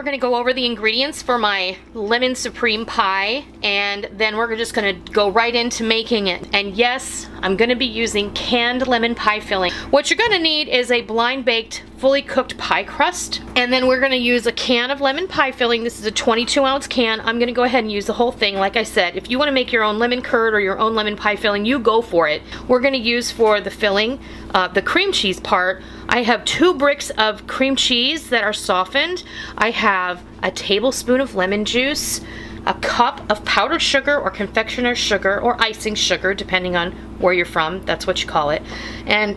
we're gonna go over the ingredients for my lemon supreme pie, and then we're just gonna go right into making it. And yes, I'm gonna be using canned lemon pie filling. What you're gonna need is a blind baked, fully cooked pie crust, and then we're gonna use a can of lemon pie filling. This is a 22-ounce can. I'm gonna go ahead and use the whole thing. Like I said, if you wanna make your own lemon curd or your own lemon pie filling, you go for it. We're gonna use for the filling, the cream cheese part, I have 2 bricks of cream cheese that are softened. I have a tablespoon of lemon juice, a cup of powdered sugar or confectioner's sugar or icing sugar, depending on where you're from, that's what you call it. And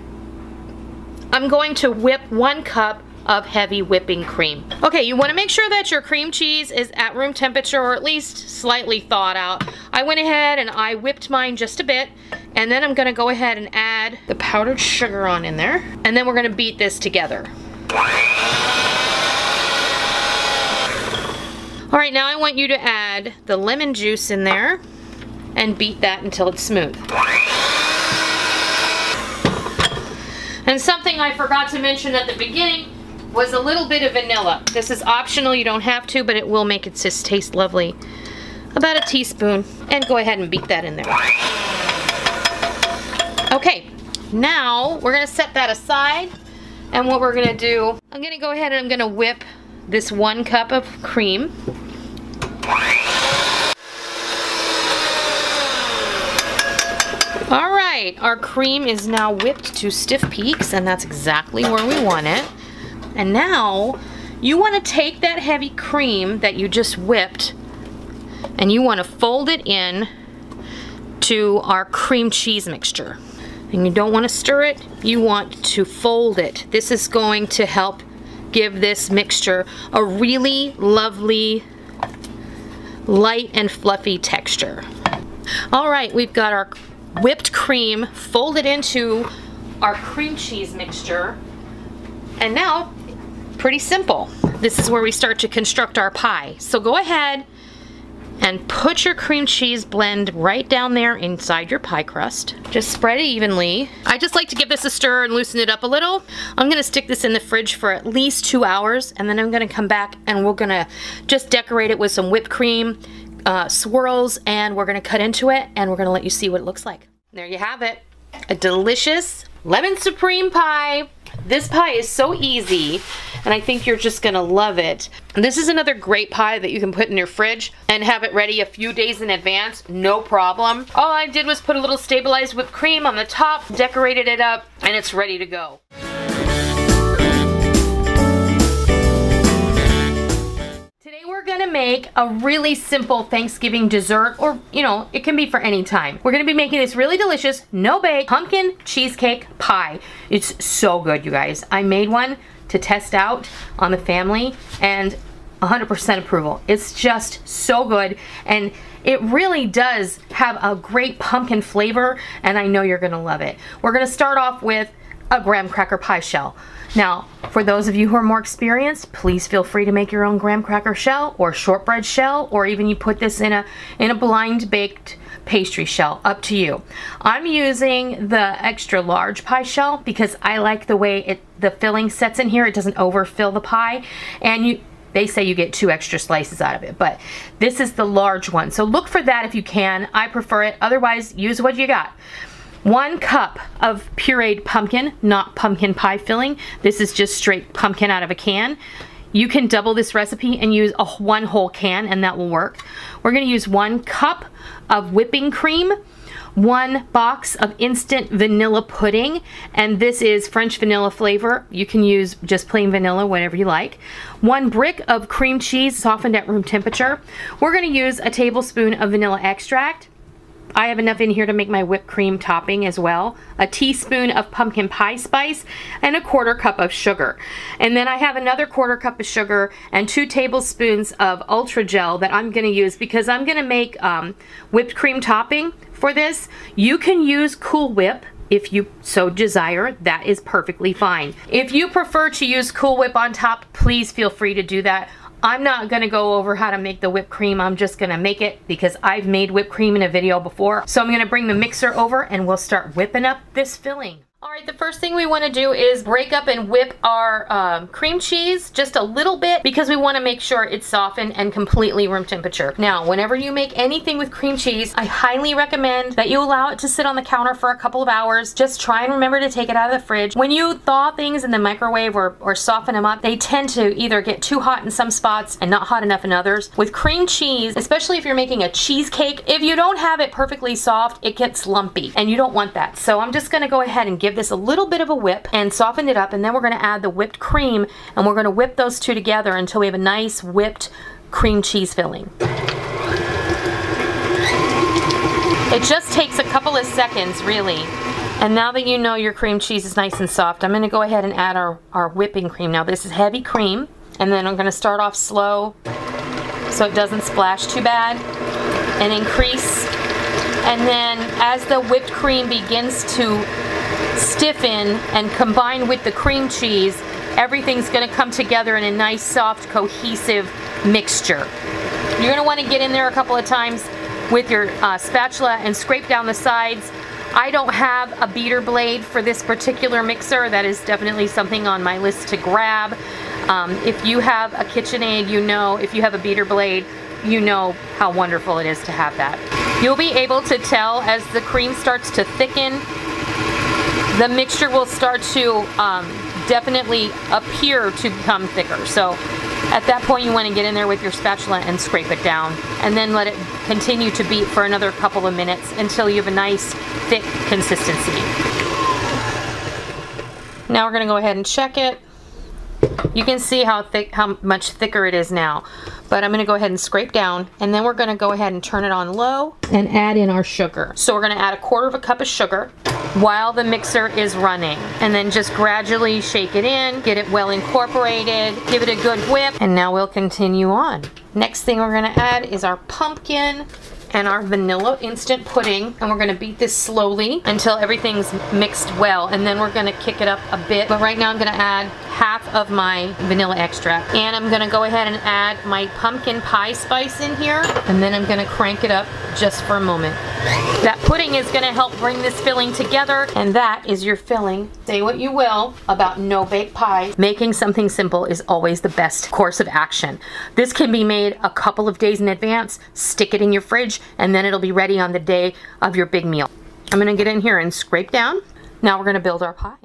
I'm going to whip 1 cup of heavy whipping cream. Okay, you want to make sure that your cream cheese is at room temperature or at least slightly thawed out. I went ahead and I whipped mine just a bit, and then I'm going to go ahead and add the powdered sugar on in there, and then we're going to beat this together. All right, now I want you to add the lemon juice in there and beat that until it's smooth. And something I forgot to mention at the beginning was a little bit of vanilla. This is optional, you don't have to, but it will make it just taste lovely. About a teaspoon, and go ahead and beat that in there. Okay, now we're gonna set that aside, and what we're gonna do, I'm gonna go ahead and I'm gonna whip this 1 cup of cream. All right, our cream is now whipped to stiff peaks, and that's exactly where we want it. And now you want to take that heavy cream that you just whipped and you want to fold it in to our cream cheese mixture. And you don't want to stir it, you want to fold it. This is going to help give this mixture a really lovely, light and fluffy texture. All right, we've got our whipped cream folded into our cream cheese mixture. And now, pretty simple. This is where we start to construct our pie. So go ahead and put your cream cheese blend right down there inside your pie crust. Just spread it evenly. I just like to give this a stir and loosen it up a little. I'm gonna stick this in the fridge for at least 2 hours, and then I'm gonna come back and we're gonna just decorate it with some whipped cream, swirls, and we're gonna cut into it and we're gonna let you see what it looks like. There you have it. A delicious lemon supreme pie. This pie is so easy, and I think you're just gonna love it. This is another great pie that you can put in your fridge and have it ready a few days in advance, no problem. All I did was put a little stabilized whipped cream on the top, decorated it up, and it's ready to go. Today we're gonna make a really simple Thanksgiving dessert, or you know, it can be for any time. We're gonna be making this really delicious, no-bake pumpkin cheesecake pie. It's so good, you guys. I made one to test out on the family, and 100% approval. It's just so good, and it really does have a great pumpkin flavor, and I know you're gonna love it. We're gonna start off with a graham cracker pie shell. Now, for those of you who are more experienced, please feel free to make your own graham cracker shell or shortbread shell, or even you put this in a blind baked pastry shell, up to you. I'm using the extra large pie shell because I like the way the filling sets in here. It doesn't overfill the pie, and they say you get 2 extra slices out of it, but this is the large one. So look for that if you can. I prefer it. Otherwise, use what you got. 1 cup of pureed pumpkin, not pumpkin pie filling. This is just straight pumpkin out of a can. You can double this recipe and use 1 whole can, and that will work. We're gonna use 1 cup of whipping cream, 1 box of instant vanilla pudding, and this is French vanilla flavor. You can use just plain vanilla, whatever you like. 1 brick of cream cheese softened at room temperature. We're gonna use a tablespoon of vanilla extract. I have enough in here to make my whipped cream topping as well. A teaspoon of pumpkin pie spice and a 1/4 cup of sugar. And then I have another 1/4 cup of sugar and 2 tablespoons of ultra gel that I'm gonna use because I'm gonna make whipped cream topping for this. You can use Cool Whip if you so desire. That is perfectly fine. If you prefer to use Cool Whip on top, please feel free to do that. I'm not gonna go over how to make the whipped cream. I'm just gonna make it because I've made whipped cream in a video before. So I'm gonna bring the mixer over and we'll start whipping up this filling. All right, the first thing we want to do is break up and whip our cream cheese just a little bit because we want to make sure it's softened and completely room temperature. Now, whenever you make anything with cream cheese, I highly recommend that you allow it to sit on the counter for a couple of hours. Just try and remember to take it out of the fridge. When you thaw things in the microwave or soften them up, they tend to either get too hot in some spots and not hot enough in others. With cream cheese, especially if you're making a cheesecake, if you don't have it perfectly soft, it gets lumpy and you don't want that. So I'm just going to go ahead and give this a little bit of a whip and soften it up, and then we're going to add the whipped cream and we're going to whip those two together until we have a nice whipped cream cheese filling. It just takes a couple of seconds really. And now that you know your cream cheese is nice and soft, I'm going to go ahead and add our whipping cream. Now this is heavy cream, and then I'm going to start off slow so it doesn't splash too bad and increase. And then as the whipped cream begins to stiffen and combine with the cream cheese, everything's going to come together in a nice, soft, cohesive mixture. You're going to want to get in there a couple of times with your spatula and scrape down the sides. I don't have a beater blade for this particular mixer. That is definitely something on my list to grab. If you have a KitchenAid, you know, if you have a beater blade, you know how wonderful it is to have that. You'll be able to tell as the cream starts to thicken, the mixture will start to definitely appear to become thicker. So at that point you want to get in there with your spatula and scrape it down, and then let it continue to beat for another couple of minutes until you have a nice thick consistency. Now we're going to go ahead and check it. You can see how much thicker it is now. But I'm going to go ahead and scrape down, and then we're going to go ahead and turn it on low and add in our sugar. So we're going to add 1/4 cup of sugar while the mixer is running, and then just gradually shake it in, get it well incorporated, give it a good whip, and now we'll continue on. Next thing we're going to add is our pumpkin and our vanilla instant pudding, and we're going to beat this slowly until everything's mixed well, and then we're going to kick it up a bit. But right now I'm going to add half of my vanilla extract, and I'm going to go ahead and add my pumpkin pie spice in here, and then I'm going to crank it up just for a moment. That pudding is going to help bring this filling together, and that is your filling. Say what you will about no-bake pie, making something simple is always the best course of action. This can be made a couple of days in advance, stick it in your fridge, and then it'll be ready on the day of your big meal. I'm going to get in here and scrape down. Now we're going to build our pie.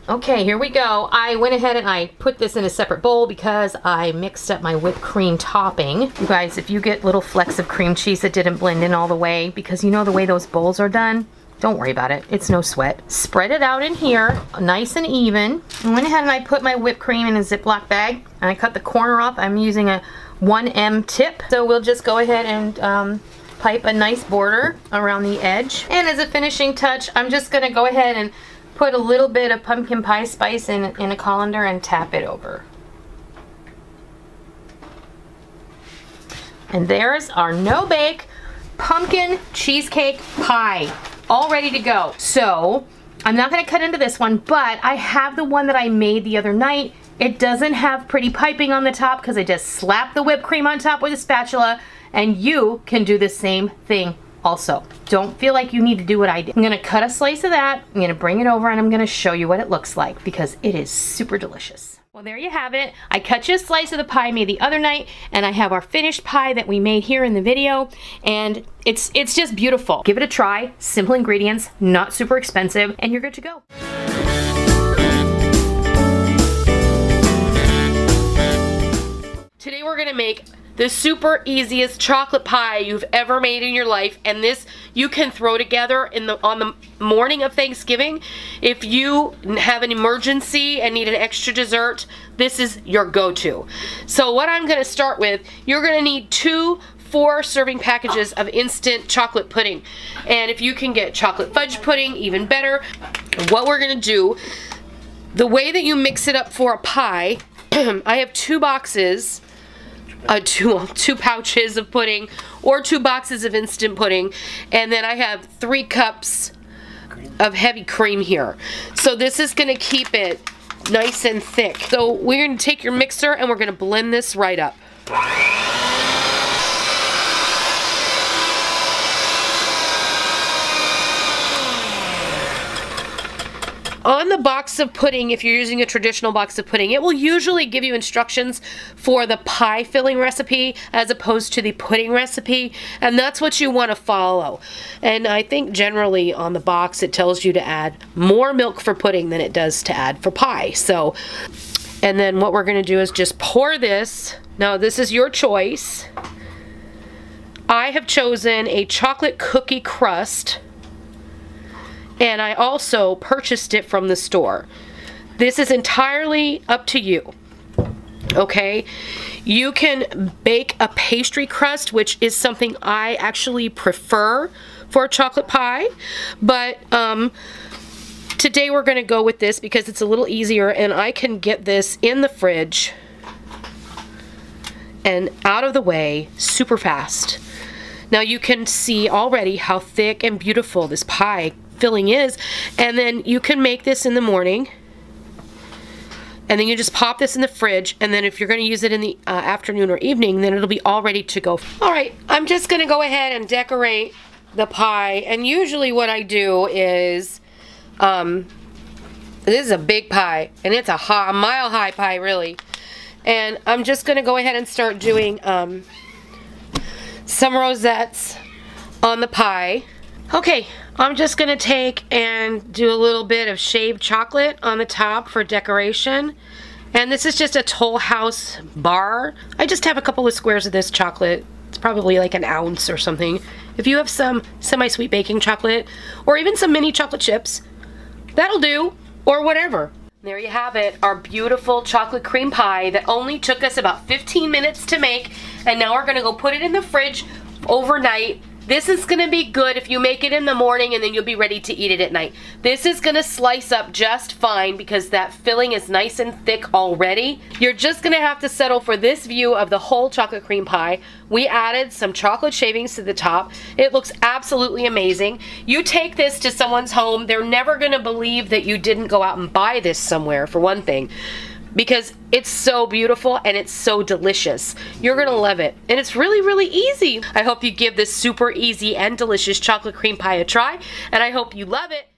Okay, here we go. I went ahead and I put this in a separate bowl because I mixed up my whipped cream topping. You guys, if you get little flecks of cream cheese that didn't blend in all the way, because you know the way those bowls are done, don't worry about it. It's no sweat. Spread it out in here, nice and even. I went ahead and I put my whipped cream in a Ziploc bag, and I cut the corner off. I'm using a 1M tip. So we'll just go ahead and pipe a nice border around the edge. And as a finishing touch, I'm just gonna go ahead and put a little bit of pumpkin pie spice in a colander and tap it over. And there's our no-bake pumpkin cheesecake pie, all ready to go. So I'm not gonna cut into this one, but I have the one that I made the other night. It doesn't have pretty piping on the top because I just slapped the whipped cream on top with a spatula, and you can do the same thing also. Don't feel like you need to do what I did. I'm gonna cut a slice of that, I'm gonna bring it over, and I'm gonna show you what it looks like because it is super delicious. Well, there you have it. I cut you a slice of the pie I made the other night, and I have our finished pie that we made here in the video, and it's just beautiful. Give it a try. Simple ingredients, not super expensive, and you're good to go. Today we're gonna make the super easiest chocolate pie you've ever made in your life, and this you can throw together on the morning of Thanksgiving. If you have an emergency and need an extra dessert, this is your go-to. So what I'm gonna start with, you're gonna need 2 4-serving packages of instant chocolate pudding, and if you can get chocolate fudge pudding, even better. What we're gonna do, the way that you mix it up for a pie, I have 2 boxes, 2 pouches of pudding, or 2 boxes of instant pudding, and then I have 3 cups of heavy cream here. So this is gonna keep it nice and thick. So we're gonna take your mixer and we're gonna blend this right up. On the box of pudding, if you're using a traditional box of pudding, it will usually give you instructions for the pie filling recipe as opposed to the pudding recipe, and that's what you want to follow. And I think generally on the box it tells you to add more milk for pudding than it does to add for pie. So, and then what we're going to do is just pour this. Now this is your choice. I have chosen a chocolate cookie crust, and I also purchased it from the store. This is entirely up to you, okay? You can bake a pastry crust, which is something I actually prefer for chocolate pie, but today we're gonna go with this because it's a little easier, and I can get this in the fridge and out of the way super fast. Now you can see already how thick and beautiful this pie filling is, and then you can make this in the morning, and then you just pop this in the fridge, and then if you're going to use it in the afternoon or evening, then it'll be all ready to go. Alright, I'm just going to go ahead and decorate the pie, and usually what I do is, this is a big pie, and it's a mile high pie really, and I'm just going to go ahead and start doing some rosettes on the pie. Okay, I'm just gonna take and do a little bit of shaved chocolate on the top for decoration. And this is just a Toll House bar. I just have a couple of squares of this chocolate. It's probably like an ounce or something. If you have some semi-sweet baking chocolate, or even some mini chocolate chips, that'll do, or whatever. There you have it, our beautiful chocolate cream pie that only took us about 15 minutes to make, and now we're gonna go put it in the fridge overnight. This is gonna be good if you make it in the morning and then you'll be ready to eat it at night. This is gonna slice up just fine because that filling is nice and thick already. You're just gonna have to settle for this view of the whole chocolate cream pie. We added some chocolate shavings to the top. It looks absolutely amazing. You take this to someone's home, they're never gonna believe that you didn't go out and buy this somewhere, for one thing, because it's so beautiful and it's so delicious. You're gonna love it. And it's really, really easy. I hope you give this super easy and delicious chocolate cream pie a try, and I hope you love it.